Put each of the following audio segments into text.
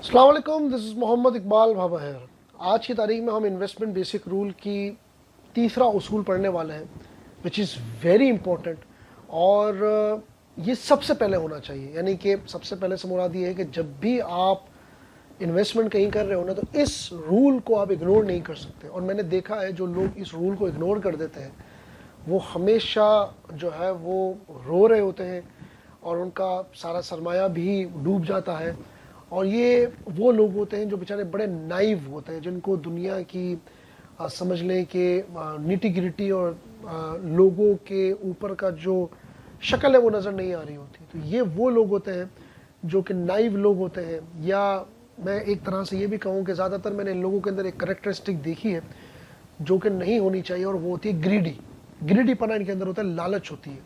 अस्सलाम वालेकुम, this is Mohammad Iqbal भाबाहर। आज की तारीख में हम इन्वेस्टमेंट बेसिक रूल की तीसरा उसूल पढ़ने वाले हैं, विच इज़ वेरी इंपॉर्टेंट। और ये सबसे पहले होना चाहिए, यानी कि सबसे पहले से मुराद ये है कि जब भी आप इन्वेस्टमेंट कहीं कर रहे हो ना, तो इस रूल को आप इग्नोर नहीं कर सकते। और मैंने देखा है जो लोग इस रूल को इग्नोर कर देते हैं वो हमेशा जो है वो रो रहे होते हैं और उनका सारा सरमाया भी डूब जाता है। और ये वो लोग होते हैं जो बेचारे बड़े नाइव होते हैं, जिनको दुनिया की समझ लें कि निटी गिरिटी और लोगों के ऊपर का जो शक्ल है वो नज़र नहीं आ रही होती। तो ये वो लोग होते हैं जो कि नाइव लोग होते हैं, या मैं एक तरह से ये भी कहूँ कि ज़्यादातर मैंने इन लोगों के अंदर एक करेक्टरिस्टिक देखी है जो कि नहीं होनी चाहिए, और वो होती है ग्रीडी पना इनके अंदर होता है, लालच होती है।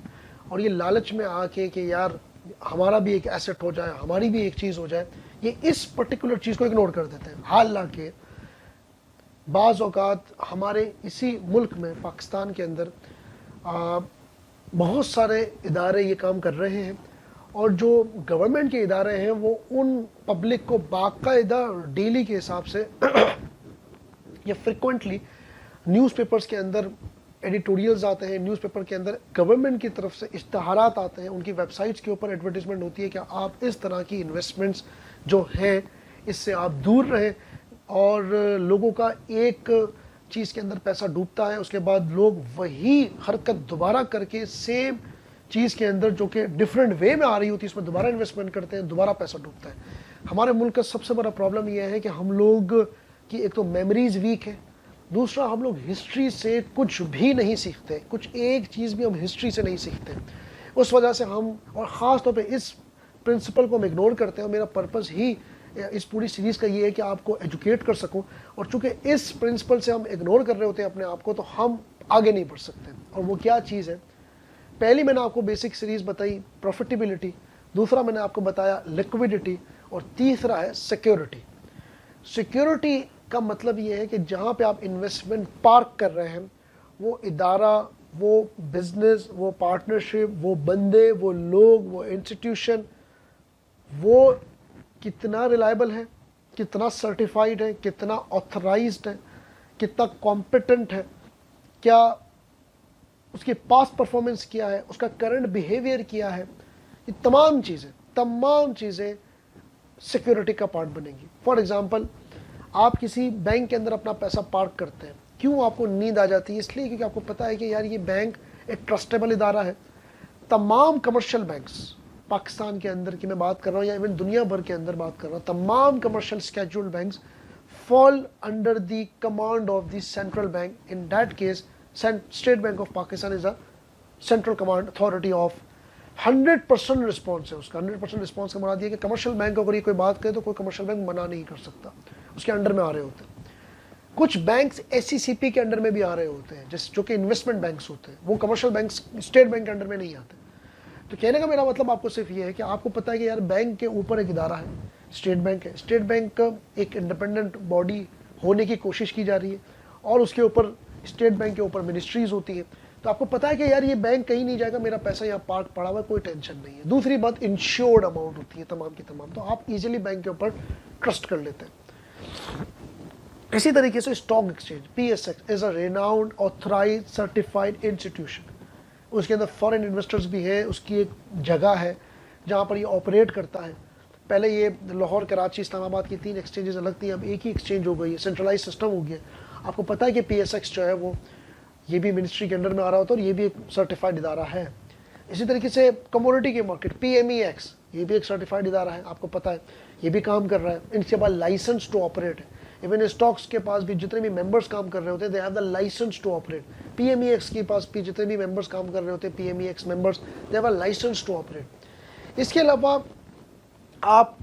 और ये लालच में आके कि यार हमारा भी एक एसेट हो जाए, हमारी भी एक चीज़ हो जाए, ये इस पर्टिकुलर चीज़ को इग्नोर कर देते हैं। हालांकि बाज़ औक़ात हमारे इसी मुल्क में, पाकिस्तान के अंदर बहुत सारे इदारे ये काम कर रहे हैं, और जो गवर्नमेंट के इदारे हैं वो उन पब्लिक को बाकायदा डेली के हिसाब से या फ्रिक्वेंटली न्यूज़पेपर्स के अंदर एडिटोरियल्स आते हैं, न्यूज़पेपर के अंदर गवर्नमेंट की तरफ से इश्तहारात आते हैं, उनकी वेबसाइट्स के ऊपर एडवर्टीजमेंट होती है कि आप इस तरह की इन्वेस्टमेंट्स जो हैं इससे आप दूर रहें। और लोगों का एक चीज़ के अंदर पैसा डूबता है, उसके बाद लोग वही हरकत दोबारा करके सेम चीज़ के अंदर जो कि डिफरेंट वे में आ रही होती है उसमें दोबारा इन्वेस्टमेंट करते हैं, दोबारा पैसा डूबता है। हमारे मुल्क का सबसे बड़ा प्रॉब्लम यह है कि हम लोग की एक तो मेमोरीज वीक है, दूसरा हम लोग हिस्ट्री से कुछ भी नहीं सीखते, कुछ एक चीज़ भी हम हिस्ट्री से नहीं सीखते। उस वजह से हम, और ख़ास तौर पे इस प्रिंसिपल को हम इग्नोर करते हैं। और मेरा पर्पस ही इस पूरी सीरीज़ का ये है कि आपको एजुकेट कर सकूं, और चूंकि इस प्रिंसिपल से हम इग्नोर कर रहे होते हैं अपने आप को, तो हम आगे नहीं बढ़ सकते। और वो क्या चीज़ है? पहली मैंने आपको बेसिक सीरीज़ बताई प्रॉफिटेबिलिटी, दूसरा मैंने आपको बताया लिक्विडिटी, और तीसरा है सिक्योरिटी। सिक्योरिटी का मतलब ये है कि जहाँ पे आप इन्वेस्टमेंट पार्क कर रहे हैं, वो इदारा, वो बिजनेस, वो पार्टनरशिप, वो बंदे, वो लोग, वो इंस्टीट्यूशन, वो कितना रिलायबल है, कितना सर्टिफाइड है, कितना ऑथराइज्ड है, कितना कॉम्पिटेंट है, क्या उसकी पास्ट परफॉर्मेंस क्या है, उसका करंट बिहेवियर क्या है, ये तमाम चीज़ें सिक्योरिटी का पार्ट बनेगी। फॉर एग्जांपल, आप किसी बैंक के अंदर अपना पैसा पार्क करते हैं, क्यों आपको नींद आ जाती है? इसलिए क्योंकि आपको पता है कि यार ये बैंक एक ट्रस्टेबल इदारा है। तमाम कमर्शियल बैंक्स, पाकिस्तान के अंदर की मैं बात कर रहा हूँ या इवन दुनिया भर के अंदर बात कर रहा हूँ, तमाम commercial scheduled banks fall under the command of the central bank. In that case state bank of Pakistan is a central command authority of 100% response है उसका। 100% रिस्पॉन्स का मुराद ये है कि कमर्शियल बैंक अगर ये कोई बात करे तो कोई कमर्शियल बैंक मना नहीं कर सकता, उसके अंडर में आ रहे होते हैं। कुछ बैंक्स एससीसीपी के अंडर में भी आ रहे होते हैं, जो कि इन्वेस्टमेंट बैंक्स होते हैं, वो कमर्शियल बैंक्स स्टेट बैंक के अंडर में नहीं आते। तो कहने का मेरा मतलब आपको सिर्फ ये है कि आपको पता है कि यार बैंक के ऊपर एक इदारा है, स्टेट बैंक है। स्टेट बैंक एक इंडिपेंडेंट बॉडी होने की कोशिश की जा रही है, और उसके ऊपर स्टेट बैंक के ऊपर मिनिस्ट्रीज होती है। तो आपको पता है कि यार ये बैंक कहीं नहीं जाएगा, मेरा पैसा यहाँ पार्क पड़ा हुआ है, कोई टेंशन नहीं है। दूसरी बात, इंश्योर्ड अमाउंट होती है तमाम की तमाम, तो आप इजीली बैंक के ऊपर ट्रस्ट कर लेते हैं। इसी तरीके से stock exchange PSX is a renowned authorised certified institution. उसके अंदर फॉरेन इन्वेस्टर्स भी है, उसकी एक जगह है जहाँ पर ये ऑपरेट करता है। पहले ये लाहौर, कराची, इस्लामाबाद की 3 एक्सचेंजेस अलग थी, अब एक ही एक्सचेंज हो गई है, सेंट्रलाइज सिस्टम हो गया। आपको पता है कि PSX जो है वो ये भी मिनिस्ट्री के अंडर में आ रहा होता है, और ये भी एक सर्टिफाइड इदारा है। इसी तरीके से कमोडिटी के मार्केट PMEX, ये भी एक सर्टिफाइड इदारा है, आपको पता है, ये भी काम कर रहा है। इनके पास लाइसेंस टू ऑपरेट है। इवन स्टॉक्स के पास भी जितने भी मेंबर्स काम कर रहे होते हैं, they have the license to operate. PMEX के पास भी जितने भी मेंबर्स काम कर रहे होते हैं, PMEX members, they have a license to operate. इसके अलावा आप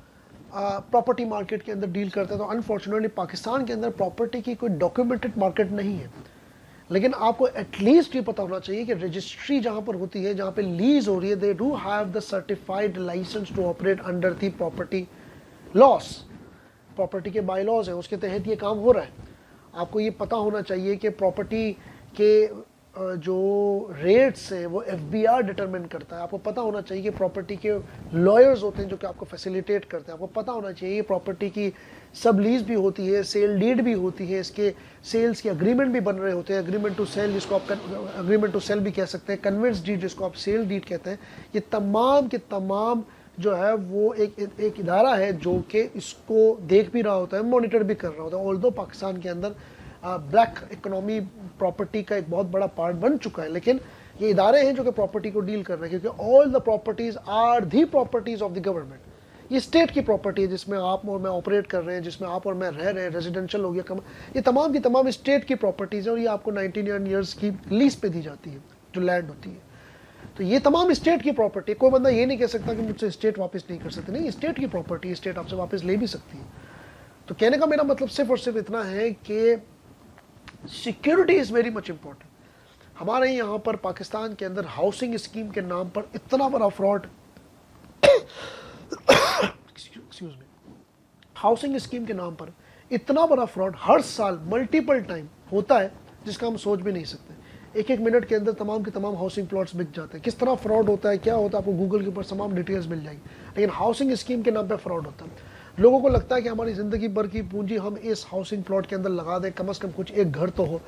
प्रॉपर्टी मार्केट के अंदर डील करते हैं, तो अनफॉर्चुनेटली पाकिस्तान के अंदर प्रॉपर्टी की कोई डॉक्यूमेंटेड मार्केट नहीं है। लेकिन आपको एटलीस्ट ये पता होना चाहिए कि रजिस्ट्री जहाँ पर होती है, जहाँ पे लीज हो रही है, they do have the certified license to operate under the property laws. Property के बाय लॉज है, उसके तहत ये काम हो रहा है। आपको ये पता होना चाहिए कि प्रॉपर्टी के जो रेट्स है वो एफबीआर डिटरमिन करता है। आपको पता होना चाहिए कि प्रॉपर्टी के लॉयर्स होते हैं जो कि आपको फैसिलिटेट करते हैं। आपको पता होना चाहिए प्रॉपर्टी की सब लीज भी होती है, सेल डीड भी होती है, इसके सेल्स के अग्रीमेंट भी बन रहे होते हैं, अग्रीमेंट टू सेल जिसको आप अग्रीमेंट टू सेल भी कह सकते हैं, कन्वेंस डीड जिसको आप सेल डीड कहते हैं। ये तमाम के तमाम जो है वो एक इदारा है जो कि इसको देख भी रहा होता है, मॉनिटर भी कर रहा होता है। ऑल्दो पाकिस्तान के अंदर ब्लैक इकोनॉमी प्रॉपर्टी का एक बहुत बड़ा पार्ट बन चुका है, लेकिन ये इदारे हैं जो कि प्रॉपर्टी को डील कर रहे हैं, क्योंकि all the properties are the properties of the government. ये स्टेट की प्रॉपर्टी है जिसमें आप और मैं ऑपरेट कर रहे हैं, जिसमें आप और मैं रह रहे हैं, रेजिडेंशियल हो गया, ये तमाम की तमाम स्टेट की प्रॉपर्टीज है और ये आपको 19 ईयर्स की लीज पे दी जाती है जो लैंड होती है। तो ये तमाम स्टेट की प्रॉपर्टी, कोई बंदा ये नहीं कह सकता कि मुझसे स्टेट वापस नहीं कर सकती, नहीं, स्टेट की प्रॉपर्टी स्टेट आपसे वापस ले भी सकती है। तो कहने का मेरा मतलब सिर्फ और सिर्फ इतना है कि security is very much important. हमारे यहाँ पर पाकिस्तान के अंदर हाउसिंग स्कीम के नाम पर इतना बड़ा fraud, excuse me, housing scheme के नाम पर इतना बड़ा फ्रॉड हर साल मल्टीपल टाइम होता है जिसका हम सोच भी नहीं सकते। एक एक मिनट के अंदर तमाम के तमाम हाउसिंग प्लॉट्स बिक जाते हैं। किस तरह फ्रॉड होता है, क्या होता है, आपको गूगल के ऊपर तमाम डिटेल्स मिल जाएगी, लेकिन हाउसिंग स्कीम के नाम पे फ्रॉड होता है। लोगों को लगता है कि हमारी ज़िंदगी भर की पूंजी हम इस हाउसिंग प्लॉट के अंदर लगा दें, कम से कम कुछ एक घर तो हो,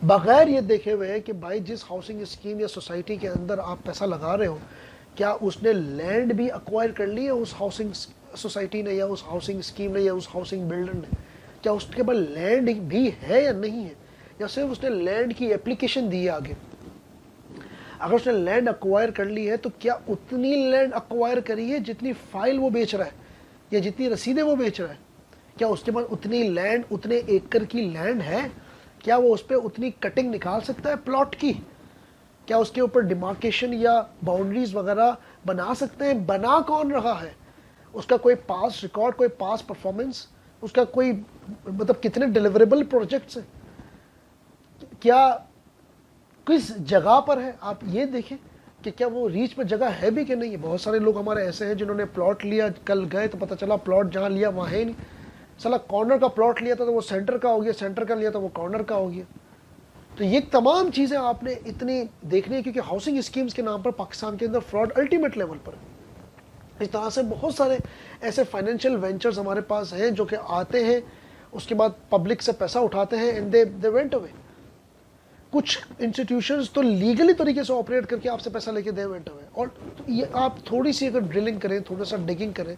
बगैर ये देखे हुए कि भाई जिस हाउसिंग स्कीम या सोसाइटी के अंदर आप पैसा लगा रहे हो, क्या उसने लैंड भी अक्वायर कर ली है उस हाउसिंग सोसाइटी ने या उस हाउसिंग स्कीम ने या उस हाउसिंग बिल्डर ने, क्या उसके पास लैंड भी है या नहीं है, या सिर्फ उसने लैंड की एप्लीकेशन दी है आगे। अगर उसने लैंड अक्वायर कर ली है तो क्या उतनी लैंड अक्वायर करी है जितनी फाइल वो बेच रहा है या जितनी रसीदें वो बेच रहा है, क्या उसके पास उतनी लैंड, उतने एकड़ की लैंड है, क्या वो उस पर उतनी कटिंग निकाल सकता है प्लॉट की, क्या उसके ऊपर डिमार्केशन या बाउंड्रीज वगैरह बना सकते हैं, बना कौन रहा है, उसका कोई पास रिकॉर्ड, कोई पास परफॉर्मेंस, उसका कोई मतलब कितने डिलीवरेबल प्रोजेक्ट्स हैं, क्या किस जगह पर है, आप ये देखें कि क्या वो रीच पर जगह है भी कि नहीं है। बहुत सारे लोग हमारे ऐसे हैं जिन्होंने प्लॉट लिया, कल गए तो पता चला प्लॉट जहाँ लिया वहाँ है नहीं, साला कॉर्नर का प्लॉट लिया था तो वो सेंटर का हो गया, सेंटर का लिया तो वो कॉर्नर का हो गया। तो ये तमाम चीज़ें आपने इतनी देखनी है, क्योंकि हाउसिंग स्कीम्स के नाम पर पाकिस्तान के अंदर फ्रॉड अल्टीमेट लेवल पर है। इस तरह से बहुत सारे ऐसे फाइनेंशियल वेंचर्स हमारे पास हैं जो कि आते हैं, उसके बाद पब्लिक से पैसा उठाते हैं एंड दे वेंट अवे। कुछ इंस्टीट्यूशंस तो लीगली तरीके से ऑपरेट करके आपसे पैसा लेके दे वेंट अवे। और ये आप थोड़ी सी अगर ड्रिलिंग करें, थोड़ा सा डिगिंग करें,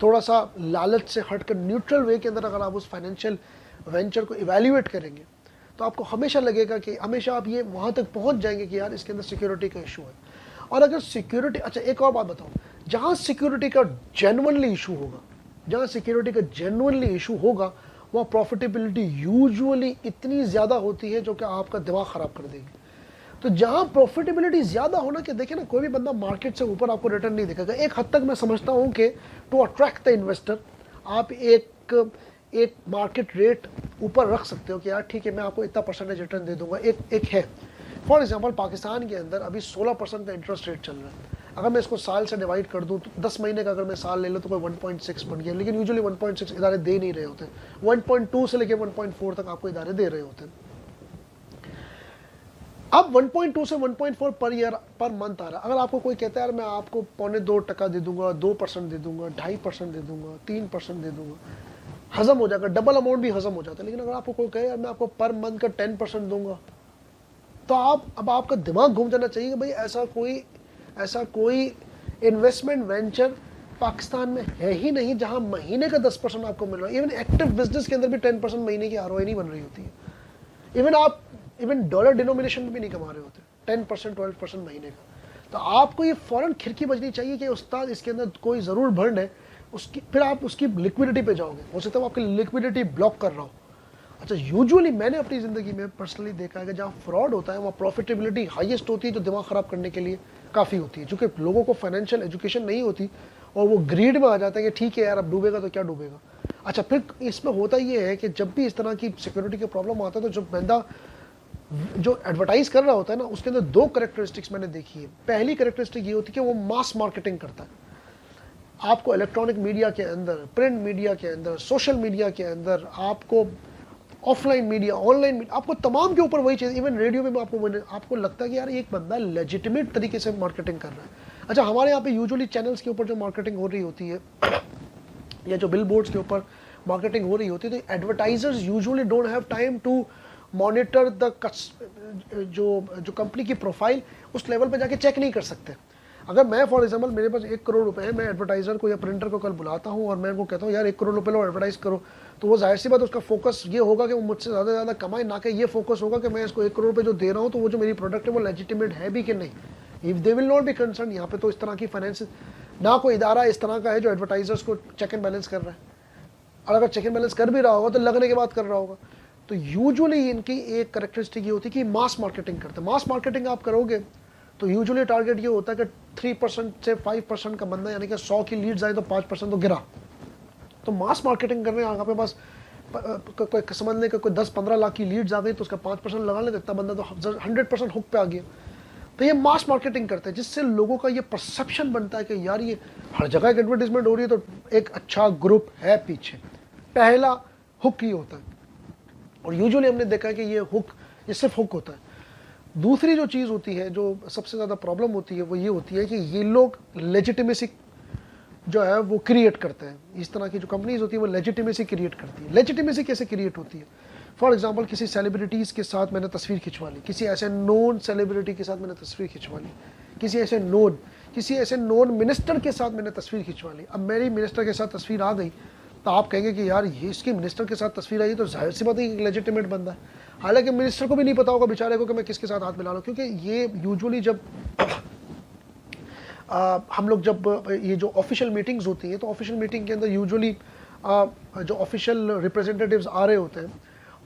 थोड़ा सा लालच से हटकर न्यूट्रल वे के अंदर अगर आप उस फाइनेंशियल वेंचर को इवैल्यूएट करेंगे तो आपको हमेशा लगेगा कि हमेशा आप ये वहाँ तक पहुँच जाएंगे कि यार इसके अंदर सिक्योरिटी का इशू है। और अगर सिक्योरिटी, अच्छा एक और बात बताऊँ, जहाँ सिक्योरिटी का जेन्युइनली इशू होगा, जहाँ सिक्योरिटी का जेन्युइनली इशू होगा, वहाँ प्रॉफिटेबिलिटी यूजुअली इतनी ज़्यादा होती है जो कि आपका दिमाग ख़राब कर देगी। तो जहाँ प्रॉफिटेबिलिटी ज़्यादा होना, कि देखिए ना, कोई भी बंदा मार्केट से ऊपर आपको रिटर्न नहीं देखेगा। एक हद तक मैं समझता हूँ कि टू अट्रैक्ट द इन्वेस्टर आप एक मार्केट रेट ऊपर रख सकते हो कि यार ठीक है मैं आपको इतना परसेंटेज रिटर्न दे दूंगा। एक है, फॉर एग्जांपल पाकिस्तान के अंदर अभी 16% का इंटरेस्ट रेट चल रहा है। अगर मैं इसको साल से डिवाइड कर दूं तो 10 महीने का अगर मैं साल ले लूँ तो कोई 1.6 बन गया, लेकिन यूजुअली 1.6 इदारे दे नहीं रहे होते, 1.2 से लेकर 1.4 तक आपको इदारे दे रहे होते हैं। अब 1.2 से 1.4 पर ईयर पर मंथ आ रहा है। अगर आपको कोई कहता है यार मैं आपको 0.25% दे दूंगा, 2% दे दूंगा, 2.5% दे दूंगा, 3% दे दूंगा, हजम हो जाएगा, डबल अमाउंट भी हजम हो जाता है। लेकिन अगर आपको कोई कहे यार मैं आपको पर मंथ का 10% दूंगा, तो अब आपका दिमाग घूम जाना चाहिए कि भाई ऐसा कोई इन्वेस्टमेंट वेंचर पाकिस्तान में है ही नहीं जहां महीने का 10% आपको मिल रहा है। इवन एक्टिव बिजनेस के अंदर भी 10% महीने की आरओआई नहीं बन रही होती है। इवन डॉलर डिनोमिनेशन में भी नहीं कमा रहे होते 10% 12% महीने का। तो आपको ये फौरन खिड़की बजनी चाहिए कि उस्ताद इसके अंदर कोई ज़रूर भंड है, उसकी फिर आप उसकी लिक्विडिटी पे जाओगे। हो सकता है वो आपकी लिक्विडिटी ब्लॉक कर रहा हो। अच्छा, यूजुअली मैंने अपनी ज़िंदगी में पर्सनली देखा है कि जहाँ फ्रॉड होता है वहाँ प्रॉफिटेबिलिटी हाईएस्ट होती है, जो दिमाग ख़राब करने के लिए काफ़ी होती है। चूँकि लोगों को फाइनेंशियल एजुकेशन नहीं होती और वो ग्रीड में आ जाता है कि ठीक है यार अब डूबेगा तो क्या डूबेगा। अच्छा, फिर इसमें होता ये है कि जब भी इस तरह की सिक्योरिटी के प्रॉब्लम आता है तो जो बंदा जो एडवर्टाइज कर रहा होता है ना, उसके अंदर दो कैरेक्टरिस्टिक्स मैंने देखी है। पहली कैरेक्टरिस्टिक ये होती है कि वो मास मार्केटिंग करता है। आपको इलेक्ट्रॉनिक मीडिया के अंदर, प्रिंट मीडिया के अंदर, सोशल मीडिया के अंदर आपको ऑफलाइन मीडिया, ऑनलाइन मीडिया, आपको तमाम के ऊपर वही चीज़, इवन रेडियो में आपको लगता है कि यार एक बंदा लेजिटिमेट तरीके से मार्केटिंग कर रहा है। अच्छा, हमारे यहाँ पे यूजुअली चैनल्स के ऊपर जो मार्केटिंग हो रही होती है या जो बिल बोर्ड्स के ऊपर मार्केटिंग हो रही होती है, तो advertisers usually don't have time to monitor the जो कंपनी की प्रोफाइल उस लेवल पे जाके चेक नहीं कर सकते। अगर मैं फॉर एग्जांपल मेरे पास 1 करोड़ रुपए है, मैं एडवर्टाइजर को या प्रिंटर को कल बुलाता हूँ और मैं उनको कहता हूँ यार 1 करोड़ रुपए लो एडवर्टाइज करो, तो वो जाहिर सी बात उसका फोकस ये होगा कि वो मुझसे ज़्यादा से ज़्यादा कमाए, ना कि ये फोकस होगा कि मैं इसको 1 करोड़ रुपए जो दे रहा हूँ तो वो जो मेरी प्रोडक्ट है वो लेजिटिमेट है भी कि नहीं। If they will not be concern, यहाँ पे तो इस तरह की फाइनेंस ना कोई इदारा इस तरह का है जो एडवर्टाइजर्स को चेक एंड बैलेंस कर रहा है, और अगर चेक एंड बैलेंस कर भी रहा होगा तो लगने के बाद कर रहा होगा। तो यूजुअली इनकी एक कैरेक्टरिस्टिक ये होती है कि मास मार्केटिंग करते हैं। मास मार्केटिंग आप करोगे तो यूजुअली टारगेट ये होता है कि 3% से 5% का बंदा, यानी कि 100 की लीड्स आए तो 5% तो गिरा। तो मास मार्केटिंग करने आपके पास कोई समझ लें कि कोई 10-15 लाख की लीड्स आ गई तो उसका 5% लगा ले, इतना बंदा तो 100% हुक पे आ गया। तो ये मास मार्केटिंग करते हैं जिससे लोगों का ये परसेप्शन बनता है कि यार ये हर जगह एक एडवर्टीजमेंट हो रही है तो एक अच्छा ग्रुप है पीछे। पहला हुक ये होता है, और यूजुअली हमने देखा है कि ये सिर्फ हुक होता है। दूसरी जो चीज़ होती है, जो सबसे ज़्यादा प्रॉब्लम होती है, वो ये होती है कि ये लोग लेजिटिमेसी जो है वो क्रिएट करते हैं। इस तरह की जो कंपनीज होती है वो लेजिटिमेसी क्रिएट करती है। लेजिटिमेसी कैसे क्रिएट होती है? फॉर एग्जांपल किसी सेलिब्रिटीज़ के साथ मैंने तस्वीर खिंचवा ली, किसी ऐसे नोन सेलिब्रिटी के साथ मैंने तस्वीर खिंचवा ली, किसी ऐसे नोन मिनिस्टर के साथ मैंने तस्वीर खिंचवा ली। अब मेरी मिनिस्टर के साथ तस्वीर आ गई तो आप कहेंगे कि यार ये इसकी मिनिस्टर के साथ तस्वीर आई तो जाहिर सी बात है कि लेजिटिमेट बंदा है। हालांकि मिनिस्टर को भी नहीं पता होगा बेचारे को कि मैं किसके साथ हाथ मिला लूँ, क्योंकि ये यूजुअली जब हम लोग जब ये जो ऑफिशियल मीटिंग्स होती हैं तो ऑफिशियल मीटिंग के अंदर यूजुअली जो ऑफिशियल रिप्रेजेंटेटिव्स आ रहे होते हैं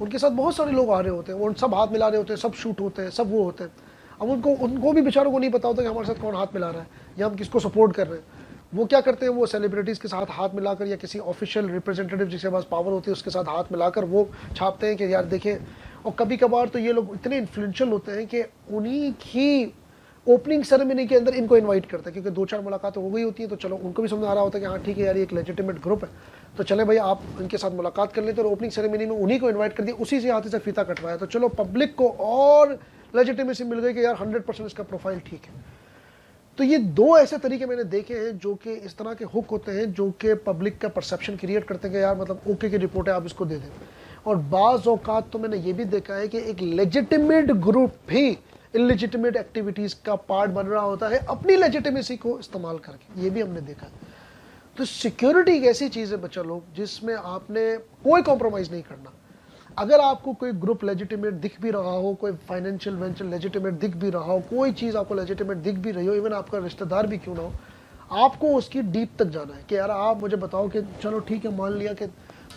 उनके साथ बहुत सारे लोग आ रहे होते हैं, वो सब हाथ मिला रहे होते हैं, सब शूट होते हैं, सब वो होते हैं। अब उनको भी बेचारों को नहीं पता होता कि हमारे साथ कौन हाथ मिला रहा है या हम किसको सपोर्ट कर रहे हैं। वो क्या करते हैं, वो सेलिब्रिटीज़ के साथ हाथ मिलाकर या किसी ऑफिशियल रिप्रेजेंटेटिव जिसके पास पावर होती है उसके साथ हाथ मिलाकर वो छापते हैं कि यार देखें। और कभी कभार तो ये लोग इतने इन्फ्लुएंशियल होते हैं कि उन्हीं की ओपनिंग सेरेमनी के अंदर इनको इनवाइट करते हैं, क्योंकि 2-4 मुलाकातें हो गई होती हैं तो चलो उनको भी समझ आ रहा होता है कि हाँ ठीक है यार ये एक लेजिटिमेट ग्रुप है, तो चले भाई आप इनके साथ मुलाकात कर लेते। और ओपनिंग सेरेमनी में उन्हीं को इन्वाइट कर दिया, उसी से हाथ से फीता कटवाया, तो चलो पब्लिक को और लेजिटिमेसी मिल गई कि यार 100% इसका प्रोफाइल ठीक है। तो ये 2 ऐसे तरीके मैंने देखे हैं जो कि इस तरह के हुक होते हैं जो कि पब्लिक का परसेप्शन क्रिएट करते हैं कि यार मतलब ओके की रिपोर्ट है आप इसको दे दें। और बाज़ औक़ात तो मैंने ये भी देखा है कि एक लेजिटिमेट ग्रुप भी इलेजिटिमेट एक्टिविटीज़ का पार्ट बन रहा होता है अपनी लेजिटिमेसी को इस्तेमाल करके, ये भी हमने देखा है। तो सिक्योरिटी एक ऐसी चीज़ है बच्चा लोग जिसमें आपने कोई कॉम्प्रोमाइज़ नहीं करना। अगर आपको कोई ग्रुप लेजिटिमेट दिख भी रहा हो, कोई फाइनेंशियल वेंचर लेजिटिमेट दिख भी रहा हो, कोई चीज़ आपको लेजिटिमेट दिख भी रही हो, इवन आपका रिश्तेदार भी क्यों ना हो, आपको उसकी डीप तक जाना है कि यार आप मुझे बताओ कि चलो ठीक है, मान लिया कि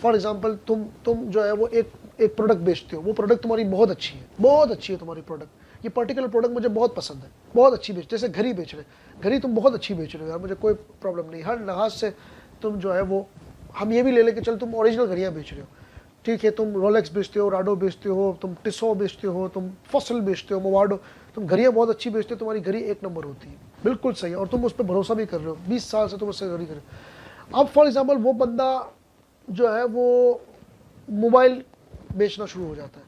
फॉर एग्जांपल तुम जो है वो एक प्रोडक्ट बेचते हो, वो प्रोडक्ट तुम्हारी बहुत अच्छी है तुम्हारी प्रोडक्ट, ये पर्टिकुलर प्रोडक्ट मुझे बहुत पसंद है, बहुत अच्छी बेच, जैसे घड़ी बेच रहे, घड़ी तुम बहुत अच्छी बेच रहे हो यार, मुझे कोई प्रॉब्लम नहीं, हर लिहाज से तुम जो है वो, हम ये भी ले लेके चल तुम ओरिजिनल घड़ियाँ बेच रहे हो, ठीक है, तुम रोलेक्स बेचते हो, राडो बेचते हो, तुम टिसो बेचते हो, तुम फॉसल बेचते हो, मोवाडो, तुम घड़ियाँ बहुत अच्छी बेचते हो, तुम्हारी घड़ी 1 नंबर होती है, बिल्कुल सही है, और तुम उस पर भरोसा भी कर रहे हो, 20 साल से तुम उससे घड़ी कर रहे हो। अब फॉर एग्जाम्पल वो बंदा जो है वो मोबाइल बेचना शुरू हो जाता है।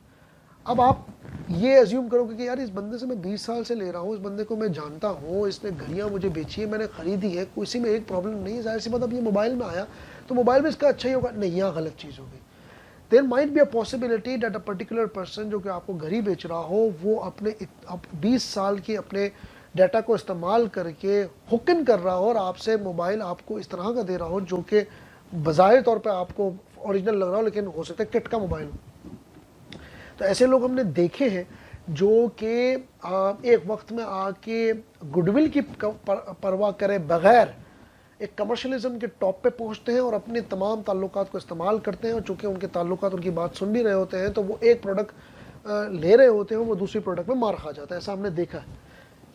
अब आप ये एज्यूम करोगे कि यार इस बंदे से मैं 20 साल से ले रहा हूँ, इस बंदे को मैं जानता हूँ, इसने घड़ियाँ मुझे बेची है, मैंने खरीदी है, किसी में एक प्रॉब्लम नहीं है, जाहिर सी बात अब ये मोबाइल में आया तो मोबाइल में इसका अच्छा ही होगा, नहीं, यहाँ गलत चीज़ हो गई। There might be a possibility that a particular person जो कि आपको घड़ी बेच रहा हो वो अपने 20 साल के अपने डाटा को इस्तेमाल करके हुकिन कर रहा हो और आपसे मोबाइल आपको इस तरह का दे रहा हो जो कि बज़ाहिर तौर पे आपको ओरिजिनल लग रहा हो, लेकिन हो सकता है किट का मोबाइल हो। तो ऐसे लोग हमने देखे हैं जो कि एक वक्त में आके गुडविल की परवाह करे बगैर एक कमर्शलिज्म के टॉप पे पहुंचते हैं और अपने तमाम ताल्लुकात को इस्तेमाल करते हैं, और चूँकि उनके ताल्लुकात उनकी बात सुन भी रहे होते हैं तो वो एक प्रोडक्ट ले रहे होते हैं, वो दूसरी प्रोडक्ट में मार खा जाता है। ऐसा हमने देखा है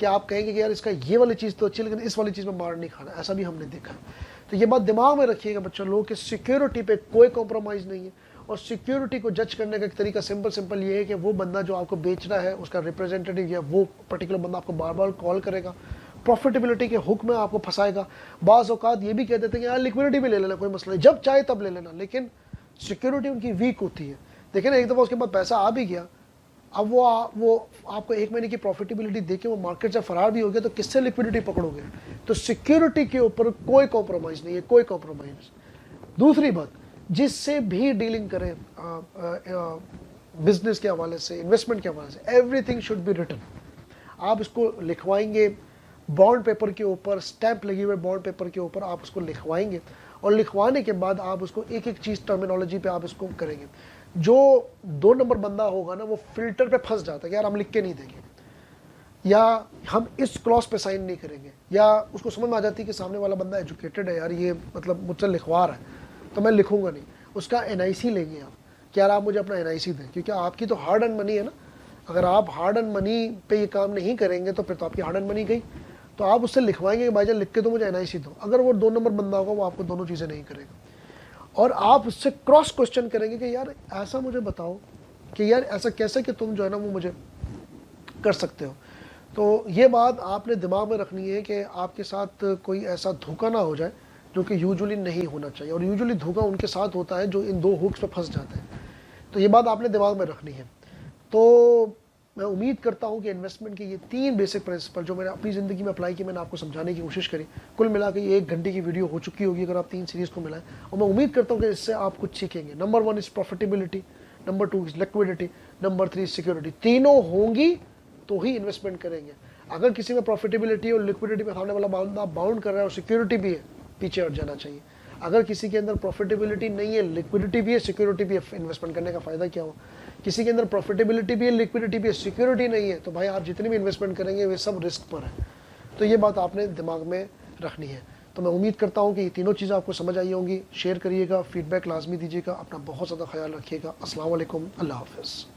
कि आप कहेंगे कि यार इसका ये वाली चीज़ तो अच्छी लेकिन इस वाली चीज़ में मार नहीं खाना, ऐसा भी हमने देखा है। तो ये बात दिमाग में रखिएगा बच्चा लोग कि सिक्योरिटी पे कोई कॉम्प्रोमाइज़ नहीं है, और सिक्योरिटी को जज करने का एक तरीका सिंपल ये है कि वो बंदा जो आपको बेच रहा है उसका रिप्रेजेंटेटिव या वो पर्टिकुलर बंदा आपको बार बार कॉल करेगा, प्रॉफिटेबिलिटी के हुक में आपको फंसाएगा। बाज़ औक़ात ये भी कह देते हैं कि यार लिक्विडिटी भी ले लेना, कोई मसला नहीं, जब चाहे तब ले लेना, लेकिन सिक्योरिटी उनकी वीक होती है। देखिए ना, एक दफ़ा उसके बाद पैसा आ भी गया, अब वो आपको 1 महीने की प्रॉफिटेबिलिटी देके वो मार्केट से फरार भी हो गया, तो किससे लिक्विडिटी पकड़ोगे? तो सिक्योरिटी के ऊपर कोई कॉम्प्रोमाइज़ नहीं है, कोई कॉम्प्रोमाइज़। दूसरी बात, जिससे भी डीलिंग करें बिजनेस के हवाले से, इन्वेस्टमेंट के हवाले से, एवरीथिंग शुड बी रिटन। आप इसको लिखवाएंगे बॉन्ड पेपर के ऊपर, स्टैंप लगे हुए बॉन्ड पेपर के ऊपर आप उसको लिखवाएंगे, और लिखवाने के बाद आप उसको एक एक चीज़ टर्मिनोलॉजी पे आप इसको करेंगे। जो 2 नंबर बंदा होगा ना, वो फिल्टर पे फंस जाता है कि यार हम लिख के नहीं देंगे, या हम इस क्लॉज पे साइन नहीं करेंगे, या उसको समझ में आ जाती है कि सामने वाला बंदा एजुकेटेड है यार, ये मतलब मुझसे लिखवा रहा है तो मैं लिखूंगा नहीं। उसका NIC लेंगे आप कि यार आप मुझे अपना NIC दें, क्योंकि आपकी तो हार्ड एंड मनी है ना। अगर आप हार्ड एंड मनी पे ये काम नहीं करेंगे तो फिर तो आपकी हार्ड एंड मनी गई। तो आप उससे लिखवाएंगे कि भाईजान लिख के तो मुझे NIC दो। अगर वो 2 नंबर बंदा होगा, वो आपको दोनों चीज़ें नहीं करेगा। और आप उससे क्रॉस क्वेश्चन करेंगे कि यार ऐसा मुझे बताओ कि यार ऐसा कैसे कि तुम जो है ना वो मुझे कर सकते हो। तो ये बात आपने दिमाग में रखनी है कि आपके साथ कोई ऐसा धोखा ना हो जाए जो कि यूजुअली नहीं होना चाहिए, और यूजुअली धोखा उनके साथ होता है जो इन 2 हुक्स पे फंस जाते हैं। तो ये बात आपने दिमाग में रखनी है। तो मैं उम्मीद करता हूँ कि इन्वेस्टमेंट के ये 3 बेसिक प्रिंसिपल जो मैंने अपनी ज़िंदगी में अप्लाई किए, मैंने आपको समझाने की कोशिश करी। कुल मिला के ये 1 घंटे की वीडियो हो चुकी होगी अगर आप 3 सीरीज़ को मिलाएं, और मैं उम्मीद करता हूँ कि इससे आप कुछ सीखेंगे। Number 1 is profitability, number 2 is liquidity, number 3 security. तीनों होंगी तो ही इन्वेस्टमेंट करेंगे। अगर किसी में प्रॉफिटेबिलिटी और लिक्विडिटी में सामने वाला बंदा बाउंड कर रहा है और सिक्योरिटी भी है, पीछे हट जाना चाहिए। अगर किसी के अंदर प्रॉफिटेबिलिटी नहीं है, लिक्विडिटी भी है, सिक्योरिटी भी है, इन्वेस्टमेंट करने का फ़ायदा क्या हो? किसी के अंदर प्रॉफिटेबिलिटी भी है, लिक्विडिटी भी है, सिक्योरिटी नहीं है, तो भाई आप जितनी भी इन्वेस्टमेंट करेंगे वे सब रिस्क पर है। तो ये बात आपने दिमाग में रखनी है। तो मैं उम्मीद करता हूँ कि ये तीनों चीज़ें आपको समझ आई होंगी। शेयर करिएगा, फीडबैक लाजमी दीजिएगा, अपना बहुत ज़्यादा ख्याल रखिएगा। अस्सलाम वालेकुम, अल्लाह हाफ़िज़।